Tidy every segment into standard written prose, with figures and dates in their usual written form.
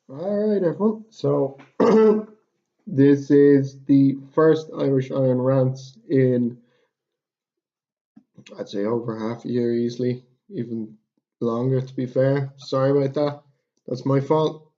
All right, everyone. So this is the first Irish Iron Rants in, I'd say, over half a year easily, even longer to be fair. Sorry about that. That's my fault.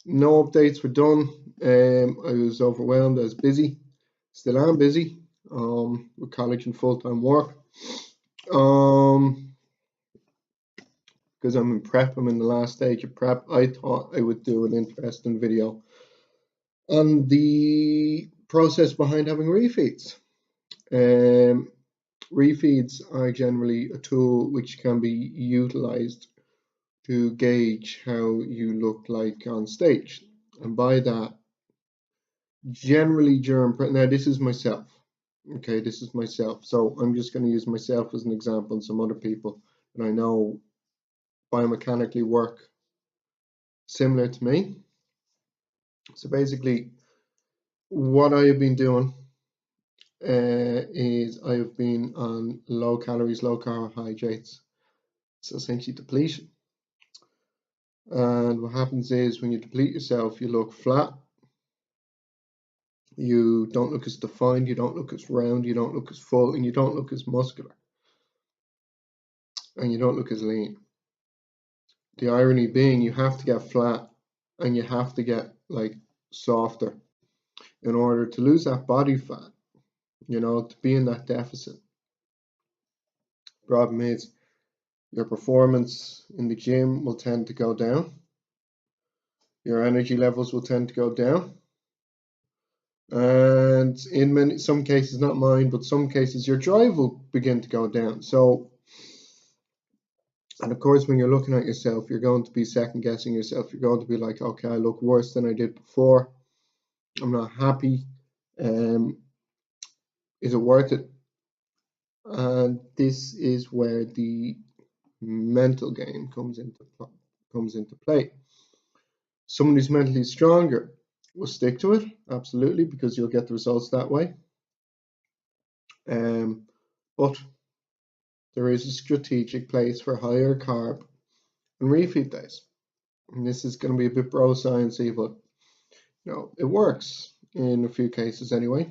No updates were done. I was overwhelmed. I was busy. Still am busy. With college and full-time work. Um, because I'm in prep. I'm in the last stage of prep. I thought I would do an interesting video on the process behind having refeeds. Um, Refeeds are generally a tool which can be utilized to gauge how you look like on stage. And by that, generally during, now this is myself, okay, this is myself. So I'm just going to use myself as an example and some other people that I know biomechanically work similar to me. So basically, what I have been doing is I have been on low calories, low carbohydrates. So essentially depletion. And what happens is when you deplete yourself, you look flat. You don't look as defined. You don't look as round. You don't look as full. And you don't look as muscular. And you don't look as lean. The irony being you have to get flat and you have to get like softer in order to lose that body fat, to be in that deficit. Problem is your performance in the gym will tend to go down. Your energy levels will tend to go down. And in some cases, not mine, but some cases, your drive will begin to go down. So, and of course, when you're looking at yourself, you're going to be second guessing yourself. You're going to be like, okay, I look worse than I did before. I'm not happy. Is it worth it? And this is where the mental game comes into play. Someone who's mentally stronger will stick to it, absolutely, because you'll get the results that way. But there is a strategic place for higher carb and refeed days. And this is going to be a bit bro sciencey, but it works in a few cases anyway.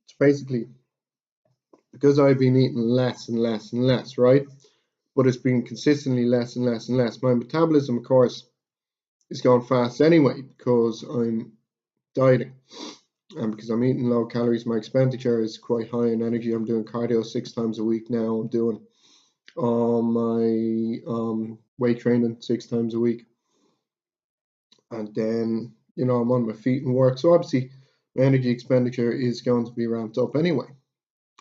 It's basically because I've been eating less and less and less, right? But it's been consistently less and less and less. My metabolism, of course, is going fast anyway because I'm dieting. And because I'm eating low calories, my expenditure is quite high in energy. I'm doing cardio 6 times a week now. I'm doing my weight training 6 times a week. And then, I'm on my feet and work. So obviously, my energy expenditure is going to be ramped up anyway.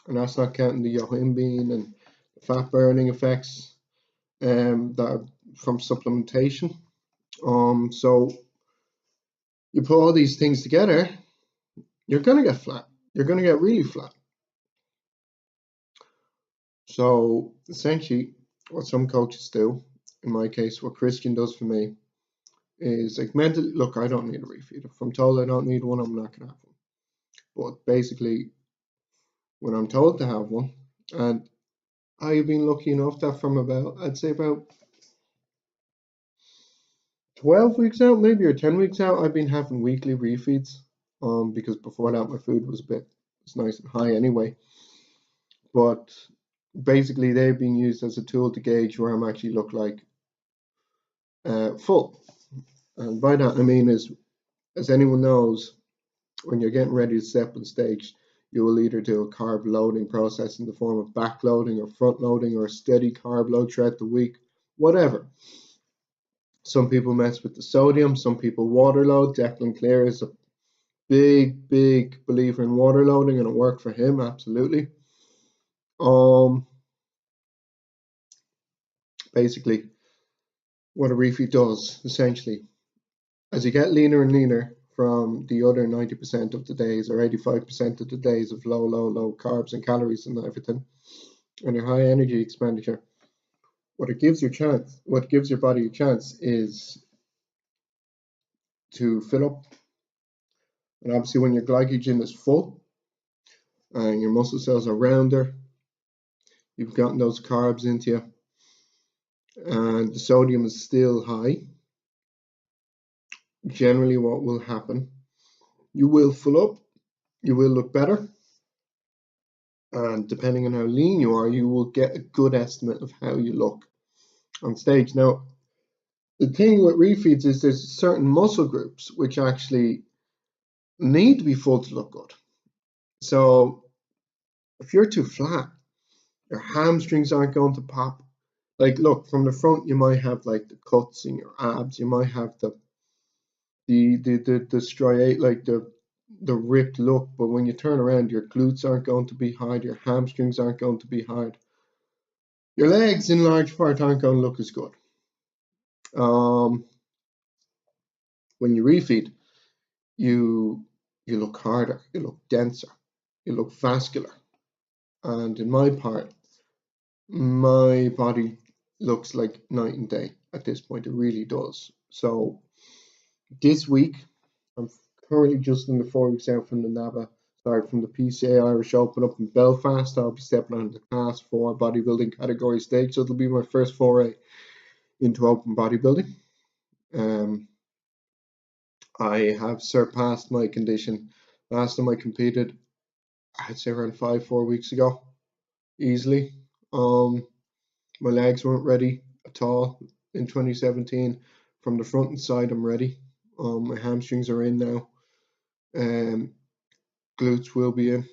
And that's not counting the yohimbine and the fat burning effects that are from supplementation. So you put all these things together, you're going to get flat. You're going to get really flat. So essentially, what some coaches do, in my case, what Christian does for me, is like mentally, look, I don't need a refeed. If I'm told I don't need one, I'm not going to have one. But basically, when I'm told to have one, and I've been lucky enough that from I'd say about 12 weeks out, maybe, or 10 weeks out, I've been having weekly refeeds. Because before that, my food was it's nice and high anyway. But basically, they've been used as a tool to gauge where I'm actually look like full. And by that, I mean, as anyone knows, when you're getting ready to step on stage, you will either do a carb loading process in the form of backloading or front loading or a steady carb load throughout the week, whatever. Some people mess with the sodium, some people water load. Declan Clear is a big believer in water loading, and it worked for him, absolutely. Basically, what a refeed does, essentially, as you get leaner and leaner from the other 90% of the days or 85% of the days of low carbs and calories and everything, and your high energy expenditure, what gives your body a chance is to fill up. And obviously when your glycogen is full and your muscle cells are rounder, you've gotten those carbs into you, and the sodium is still high, generally what will happen, you will fill up, you will look better, and depending on how lean you are, you will get a good estimate of how you look on stage. Now, the thing with refeeds is there's certain muscle groups which actually need to be full to look good. So if you're too flat, your hamstrings aren't going to pop. Like, look, from the front, you might have like the cuts in your abs, you might have the striate, like the ripped look, but when you turn around, your glutes aren't going to be hard, your hamstrings aren't going to be hard, your legs in large part aren't going to look as good. When you refeed, you look harder, you look denser, you look vascular, and in my part, my body looks like night and day at this point. It really does. So this week, I'm currently just in the 4 weeks out from from the PCA Irish Open up in Belfast. I'll be stepping on the class 4 bodybuilding category stage, so it'll be my first foray into open bodybuilding. I have surpassed my condition. Last time I competed, I'd say around 4 weeks ago, easily. My legs weren't ready at all in 2017. From the front and side, I'm ready. My hamstrings are in now. Glutes will be in.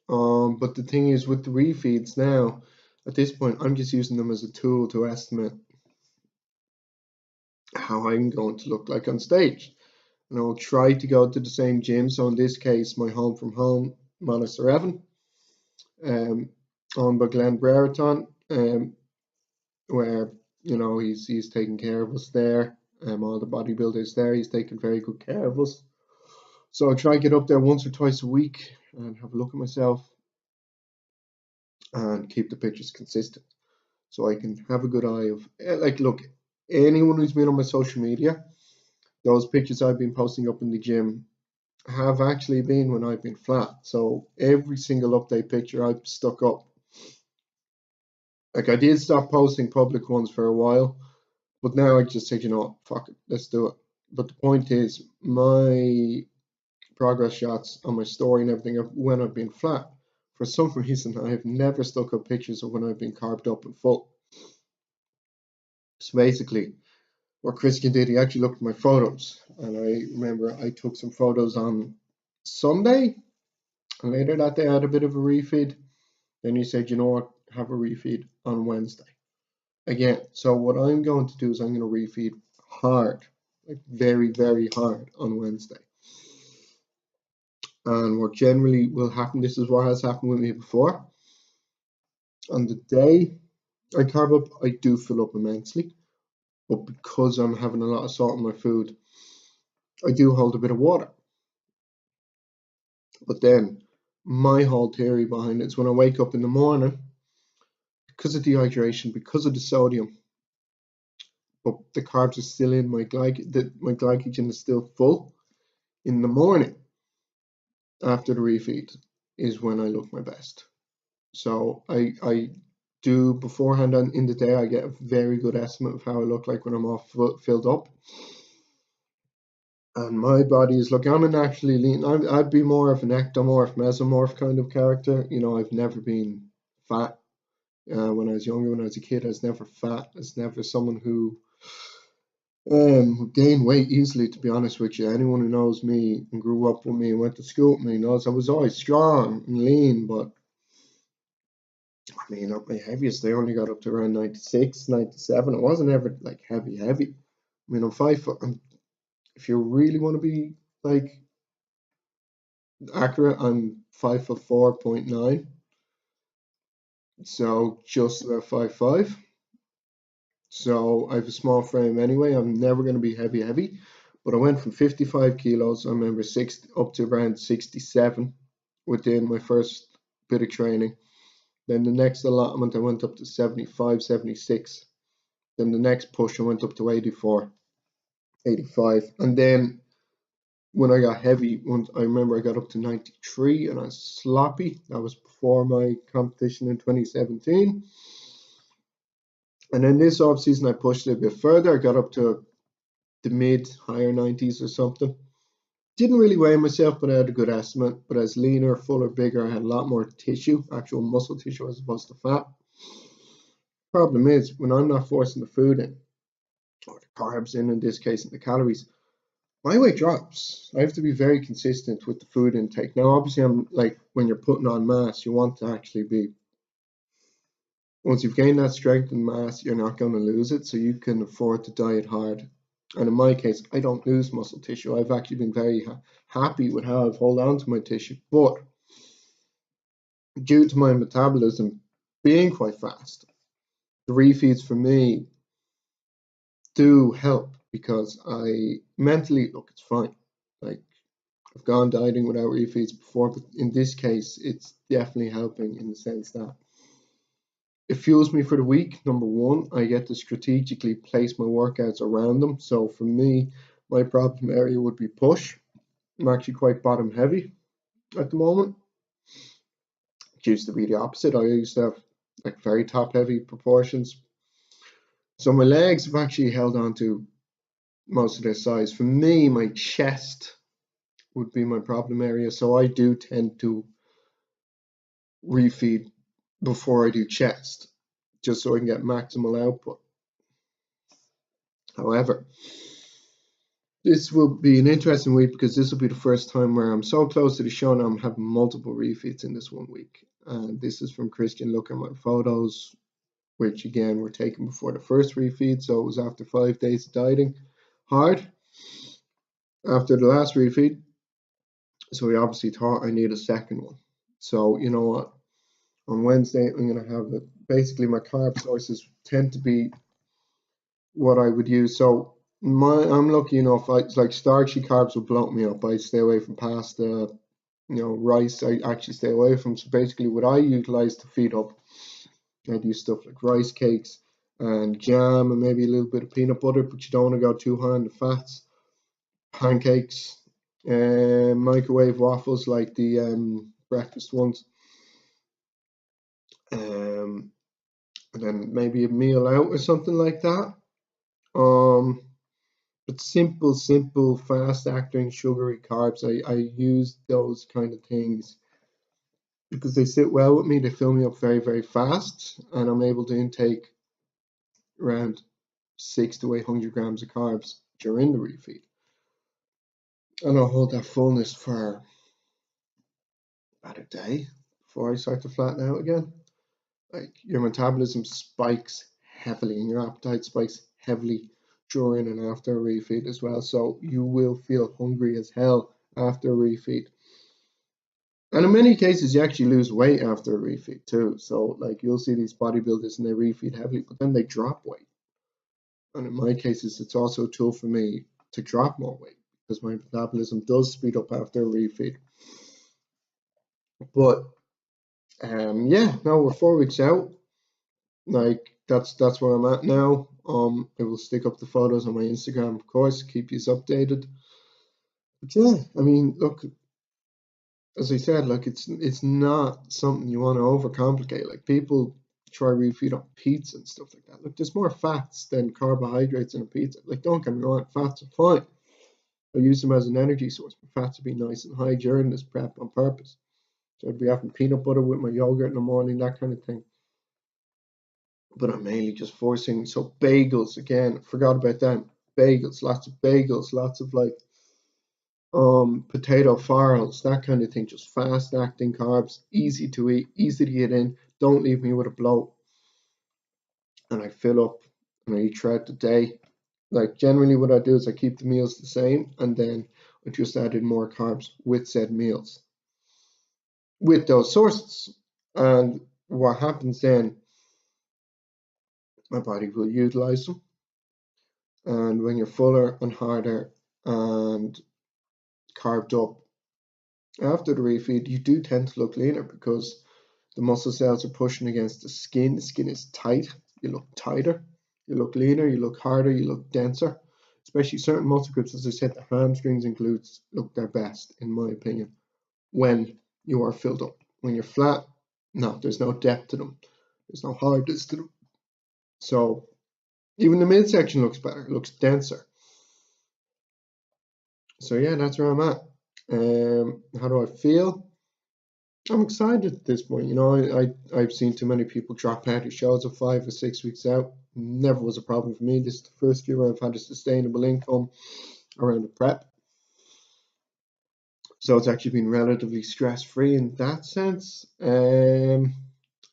But the thing is with the refeeds now, at this point, I'm just using them as a tool to estimate how I'm going to look like on stage. And I'll try to go to the same gym. So in this case, my home from home, Monaster Evan, owned by Glenn Brereton, where he's taking care of us there. All the bodybuilders there, he's taking very good care of us. So I try to get up there once or twice a week and have a look at myself and keep the pictures consistent, so I can have a good eye of like, look, anyone who's been on my social media, those pictures I've been posting up in the gym have actually been when I've been flat. So every single update picture I've stuck up. Like, I did stop posting public ones for a while, but now I just said, fuck it, let's do it. But the point is, my progress shots on my story and everything of when I've been flat, for some reason, I have never stuck up pictures of when I've been carved up and full. So basically, what Christian did, he actually looked at my photos, and I remember I took some photos on Sunday, and later that day I had a bit of a refeed. Then he said, you know what, have a refeed on Wednesday. Again, so what I'm going to do is I'm going to refeed hard, like very, very hard on Wednesday. And what generally will happen, this is what has happened with me before. On the day I carb up, I do fill up immensely. But because I'm having a lot of salt in my food, I do hold a bit of water. But then my whole theory behind it is when I wake up in the morning, because of dehydration, because of the sodium, but the carbs are still in, my glycogen is still full in the morning after the refeed is when I look my best. So I do beforehand and in the day, I get a very good estimate of how I look like when I'm all filled up. And my body is, look, I'm a naturally lean. I'd be more of an ectomorph, mesomorph kind of character. I've never been fat. When I was younger, when I was a kid, I was never fat. I was never someone who gained weight easily, to be honest with you. Anyone who knows me and grew up with me and went to school with me knows I was always strong and lean, but I mean, at my heaviest, I only got up to around 96, 97. It wasn't ever like heavy. I mean, I'm 5 foot. If you really want to be like accurate, I'm 5'4.9", so just about 5'5". So I have a small frame anyway. I'm never going to be heavy, but I went from 55 kilos, I remember, up to around 67 within my first bit of training. Then the next allotment, I went up to 75, 76. Then the next push, I went up to 84, 85. And then when I got heavy, I remember I got up to 93 and I was sloppy. That was before my competition in 2017. And then this off season, I pushed it a bit further. I got up to the mid higher 90s or something. Didn't really weigh myself, but I had a good estimate. But as leaner, fuller, bigger, I had a lot more tissue, actual muscle tissue as opposed to fat. Problem is, when I'm not forcing the food in, or the carbs in this case, and the calories, my weight drops. I have to be very consistent with the food intake. Now, obviously, I'm like, when you're putting on mass, you want to actually be, once you've gained that strength and mass, you're not going to lose it, so you can afford to diet hard. And in my case, I don't lose muscle tissue. I've actually been very happy with how I've held on to my tissue. But due to my metabolism being quite fast, the refeeds for me do help, because I mentally, look, it's fine. Like, I've gone dieting without refeeds before, but in this case, it's definitely helping in the sense that it fuels me for the week. Number one, I get to strategically place my workouts around them. So for me, my problem area would be push. I'm actually quite bottom heavy at the moment. It used to be the opposite. I used to have like very top heavy proportions. So my legs have actually held on to most of their size. For me, my chest would be my problem area. So I do tend to refeed before I do chest, just so I can get maximal output. However, this will be an interesting week, because this will be the first time where I'm so close to the show now I'm having multiple refeeds in this 1 week. And this is from Christian. Look at my photos, which again were taken before the first refeed, so it was after 5 days of dieting hard after the last refeed. So we obviously thought I need a second one. So you know what? On Wednesday, I'm going to have basically my carb sources tend to be what I would use. So I'm lucky enough, it's like starchy carbs will bloat me up. I stay away from pasta, rice I actually stay away from. So basically what I utilize to feed up, I do stuff like rice cakes and jam and maybe a little bit of peanut butter, but you don't want to go too high on the fats. Pancakes, microwave waffles like the breakfast ones. And then maybe a meal out or something like that. But simple, fast-acting sugary carbs, I use those kind of things because they sit well with me. They fill me up very, very fast, and I'm able to intake around 600 to 800 grams of carbs during the refeed. And I'll hold that fullness for about a day before I start to flatten out again. Like, your metabolism spikes heavily and your appetite spikes heavily during and after a refeed as well. So you will feel hungry as hell after a refeed. And in many cases, you actually lose weight after a refeed too. So like, you'll see these bodybuilders and they refeed heavily, but then they drop weight. And in my cases, it's also a tool for me to drop more weight because my metabolism does speed up after a refeed. But yeah, now we're 4 weeks out. Like, that's where I'm at now. I will stick up the photos on my Instagram, of course, keep you updated. But yeah, I mean, look, as I said, like, it's not something you want to overcomplicate. Like, people try to refeed on pizza and stuff like that. Look, there's more fats than carbohydrates in a pizza. Like, don't get me wrong, fats are fine. I use them as an energy source, but fats would be nice and high during this prep on purpose. So I'd be having peanut butter with my yogurt in the morning, that kind of thing. But I'm mainly just forcing. So bagels, again, forgot about them. Bagels, lots of like potato farls, that kind of thing. Just fast acting carbs, easy to eat, easy to get in. Don't leave me with a bloat. And I fill up and I eat throughout the day. Like, generally what I do is I keep the meals the same, and then I just add in more carbs with said meals, with those sources. And what happens then, my body will utilize them. And when you're fuller and harder and carved up after the refeed, you do tend to look leaner because the muscle cells are pushing against the skin. The skin is tight. You look tighter. You look leaner. You look harder. You look denser. Especially certain muscle groups, as I said, the hamstrings and glutes look their best, in my opinion, when you are filled up. When you're flat, no, there's no depth to them. There's no hardness to them. So even the midsection looks better. It looks denser. So yeah, that's where I'm at. How do I feel? I'm excited at this point. You know, I've seen too many people drop out of shows of 5 or 6 weeks out. Never was a problem for me. This is the first year I've had a sustainable income around the prep. So it's actually been relatively stress free in that sense. I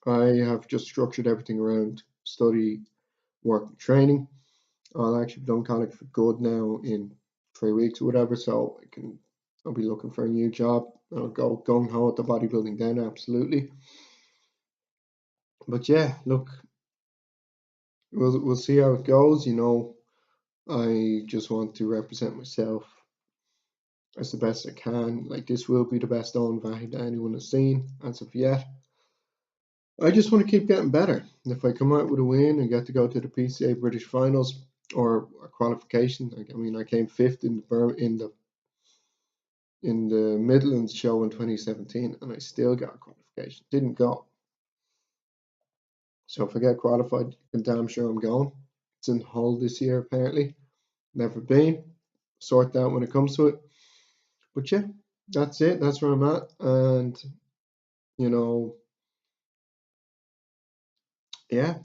have just structured everything around study, work, and training. I'll actually be done college for good now in 3 weeks or whatever, so I'll be looking for a new job. I'll go gung ho at the bodybuilding then, absolutely. But yeah, look, we'll see how it goes. You know, I just want to represent myself as the best I can. Like, this will be the best own vahe that anyone has seen as of yet. I just want to keep getting better. If I come out with a win and get to go to the PCA British Finals or a qualification, I mean, I came fifth in the Midlands show in 2017, and I still got a qualification. Didn't go. So if I get qualified, I'm damn sure I'm going. It's in Hull this year, apparently. Never been. Sort that when it comes to it. But yeah, that's it. That's where I'm at. And, you know, yeah.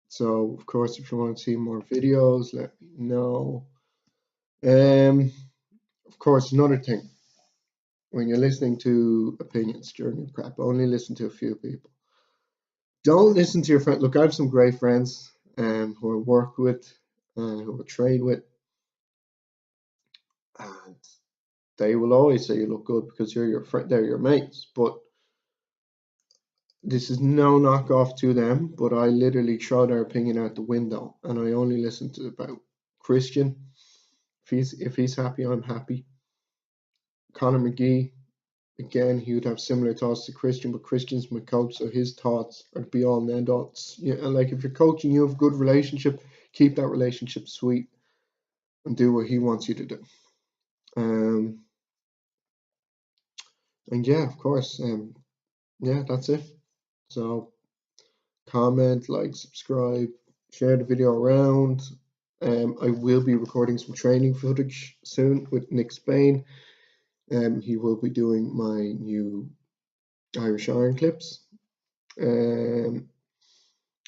So, of course, if you want to see more videos, let me know. Of course, another thing. When you're listening to opinions during your prep, only listen to a few people. Don't listen to your friend. Look, I have some great friends who I work with, who I train with, and they will always say you look good because you're your friend, they're your mates. But this is no knockoff to them, but I literally throw their opinion out the window, and I only listen to about Christian. If he's happy, I'm happy. Conor McGee, again, he would have similar thoughts to Christian, but Christian's my coach, so his thoughts are be all and end all. Yeah, and like if you're coaching, you have a good relationship, keep that relationship sweet and do what he wants you to do. And yeah, of course, yeah, that's it. So comment, like, subscribe, share the video around. I will be recording some training footage soon with Nick Spain. He will be doing my new Irish Iron clips.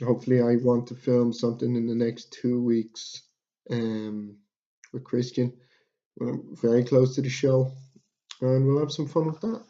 Hopefully I want to film something in the next 2 weeks with Christian. We're very close to the show, and we'll have some fun with that.